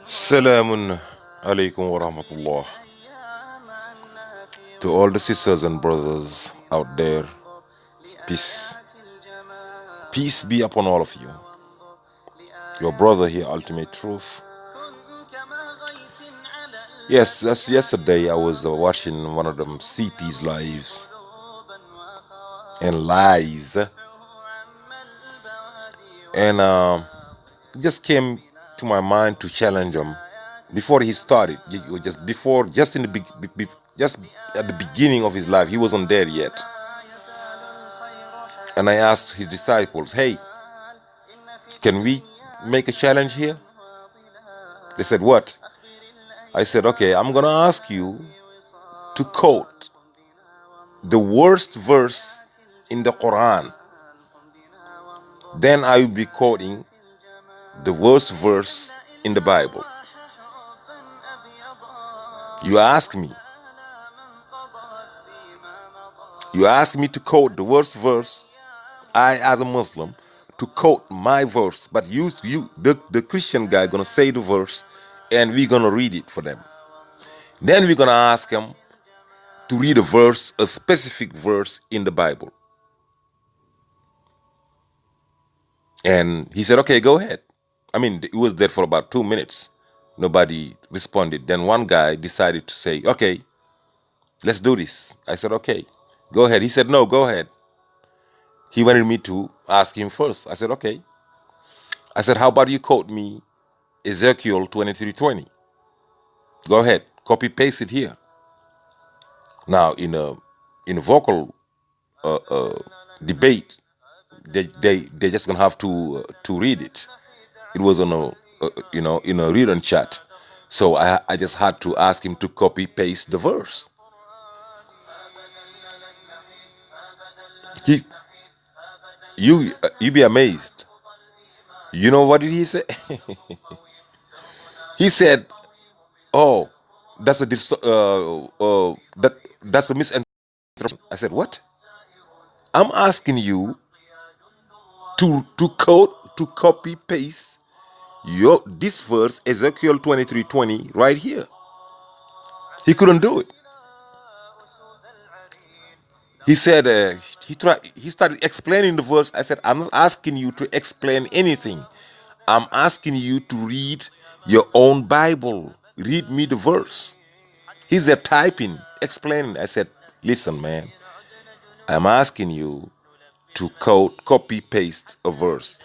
Salamun alaikum wa rahmatullah. To all the sisters and brothers out there, peace. Peace be upon all of you. Your brother here, Ultimate Truth. Yes, that's yesterday I was watching one of them CP's lives and lies. And it just came to my mind to challenge him before he started. Just in the just at the beginning of his life, he wasn't there yet. And I asked his disciples, "Hey, can we make a challenge here?" They said, "What?" I said, "Okay, I'm gonna ask you to quote the worst verse in the Quran. Then I will be quoting the worst verse in the Bible. You ask me. You ask me to quote the worst verse. I, as a Muslim, to quote my verse, but the Christian guy, gonna say the verse, and we're gonna read it for them. Then we're gonna ask him to read a verse, a specific verse in the Bible." And he said, "Okay, go ahead." I mean, it was there for about 2 minutes. Nobody responded. Then one guy decided to say, "Okay, let's do this." I said, "Okay, go ahead." He said, "No, go ahead." He wanted me to ask him first. I said, "Okay." I said, "How about you quote me Ezekiel 23:20? Go ahead, copy paste it here." Now, in a vocal debate, they just gonna have to read it. It was on in a read and chat, so I just had to ask him to copy paste the verse. He you be amazed. You know what did he say? He said, "Oh, that's that's a misinterpretation." I said, "What? I'm asking you to copy paste this verse Ezekiel 23:20 right here." He couldn't do it. He said he started explaining the verse. I said, "I'm not asking you to explain anything. I'm asking you to read your own Bible. Read me the verse." He's there typing, explaining. I said, "Listen, man, I'm asking you to copy paste a verse.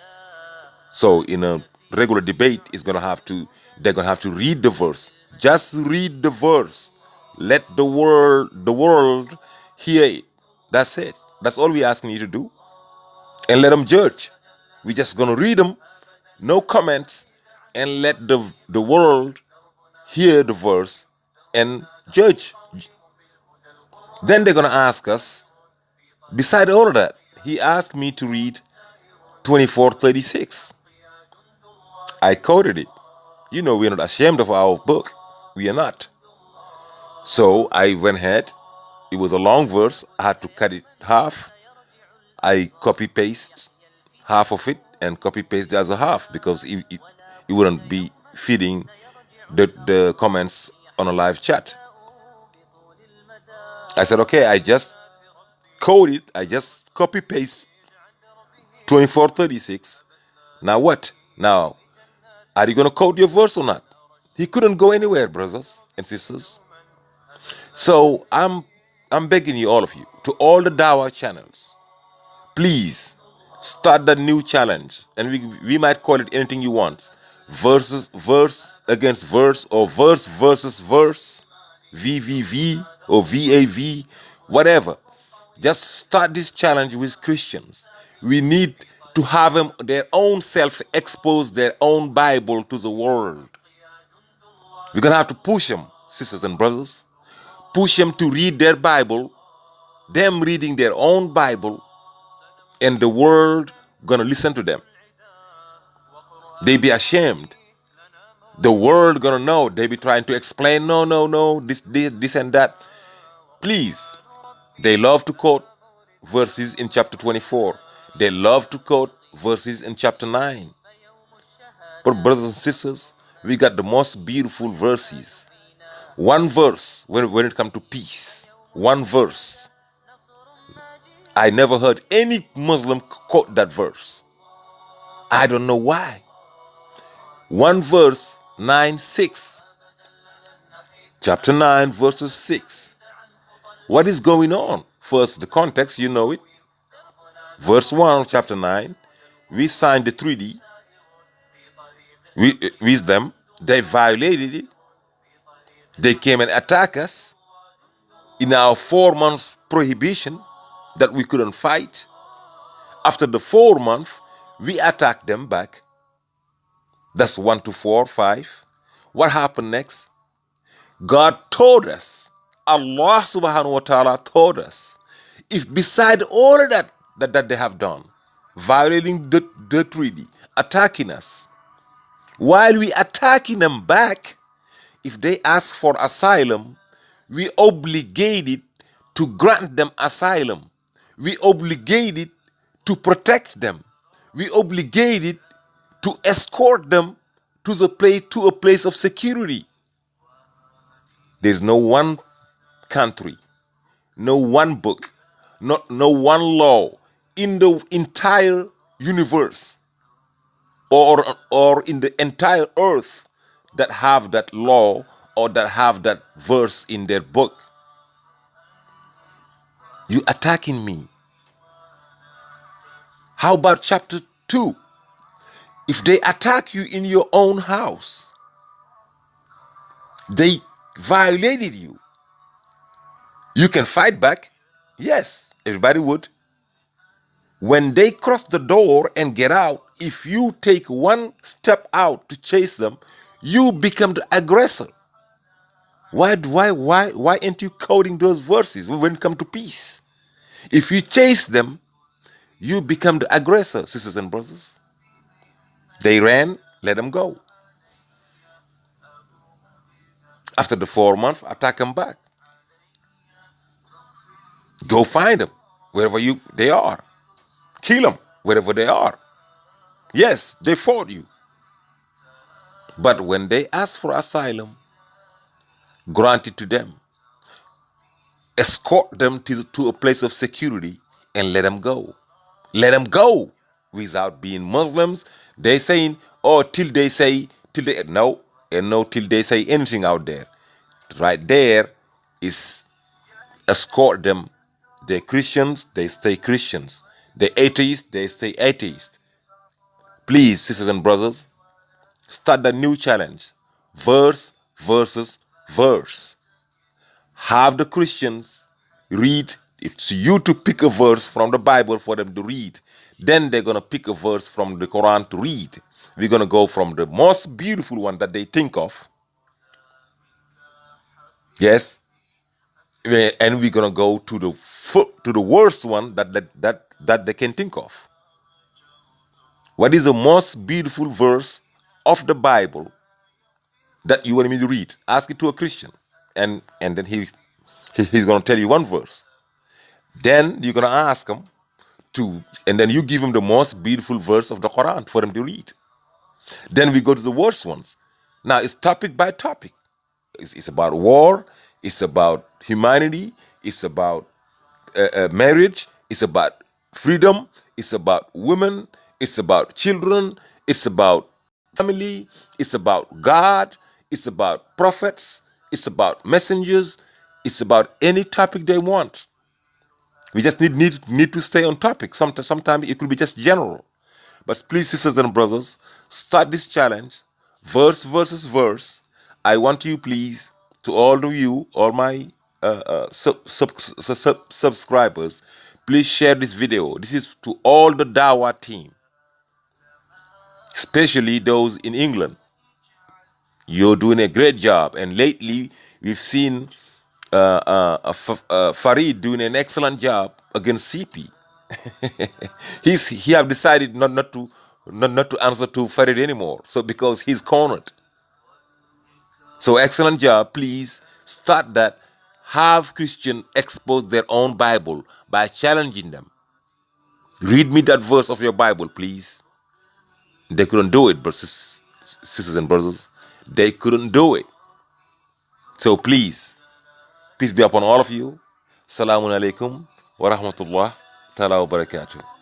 So in a regular debate, they're gonna have to read the verse. Just read the verse. Let the world hear it. That's it. That's all we're asking you to do. And let them judge. We're just gonna read them, no comments, and let the world hear the verse and judge." Then they're gonna ask us, beside all of that, he asked me to read 24:36. I quoted it. You know, we're not ashamed of our book. We are not. So I went ahead. It was a long verse. I had to cut it half. I copy paste half of it and copy paste the other half because it wouldn't be feeding the comments on a live chat. I said, "Okay, I just code it. I just copy paste 24:36. Now what? Now, are you going to code your verse or not?" He couldn't go anywhere, brothers and sisters. So I'm begging you, all of you, to all the Dawah channels, please start that new challenge, and we might call it anything you want: verse against verse, or verse versus verse, VVV or VAV, whatever. Just start this challenge with Christians. We need to have them their own self expose their own Bible to the world. We're gonna have to push them, sisters and brothers. Push them to read their Bible, them reading their own Bible, and the world gonna listen to them. They be ashamed. The world gonna know. They be trying to explain, no, this and that. Please, they love to quote verses in chapter 24. They love to quote verses in chapter 9. But brothers and sisters, we got the most beautiful verses. One verse when it comes to peace. One verse. I never heard any Muslim quote that verse. I don't know why. One verse, 9:6. Chapter 9, verses 6. What is going on? First, the context, you know it. Verse 1 of chapter 9. We signed the treaty with them. They violated it. They came and attacked us in our 4 month prohibition that we couldn't fight. After the 4 month, we attacked them back. That's 1 to 4, 5. What happened next? God told us, Allah subhanahu wa ta'ala told us, if beside all of that they have done, violating the treaty, attacking us, while we attacking them back, if they ask for asylum, we obligated to grant them asylum. We obligated to protect them. We obligated to escort them to a place of security. There's no one country, no one book, no one law in the entire universe or in the entire earth that have that law or that have that verse in their book. You attacking me. How about chapter 2? If they attack you in your own house, they violated you. You can fight back. Yes, everybody would. When they cross the door and get out, if you take one step out to chase them, you become the aggressor. Why aren't you quoting those verses when it comes to peace? If you chase them, you become the aggressor, sisters and brothers. They ran, let them go. After the 4 months, attack them back. Go find them wherever they are. Kill them wherever they are. Yes, they fought you. But when they ask for asylum, grant it to them. Escort them to a place of security and let them go. Let them go without being Muslims. They saying, oh, till they say no till they say anything out there. Right there is escort them. They're Christians, they stay Christians. They're atheists, they stay atheists. Please, sisters and brothers, start the new challenge. Verse versus verse. Have the Christians read. It's you to pick a verse from the Bible for them to read. Then they're going to pick a verse from the Quran to read. We're going to go from the most beautiful one that they think of. Yes. And we're going to go to the worst one that they can think of. What is the most beautiful verse of the Bible that you want me to read? Ask it to a Christian. And then he's going to tell you one verse. Then you're going to ask him and then you give him the most beautiful verse of the Quran for him to read. Then we go to the worst ones. Now it's topic by topic. It's about war. It's about humanity. It's about marriage. It's about freedom. It's about women. It's about children. It's about family. It's about God. It's about prophets. It's about messengers. It's about any topic they want. We just need to stay on topic. Sometimes it could be just general. But please, sisters and brothers, start this challenge, verse versus verse. I want you, please, to all of you, all my subscribers, please share this video. This is to all the Dawah team, especially those in England. You're doing a great job. And lately, we've seen Farid doing an excellent job against CP. He have decided not to answer to Farid anymore. So because he's cornered. So excellent job. Please start that. Have Christian expose their own Bible by challenging them. Read me that verse of your Bible, please. They couldn't do it, but sisters and brothers, they couldn't do it. So please, peace be upon all of you. Salamun alaikum wa rahmatullah ta'ala wa barakatuh.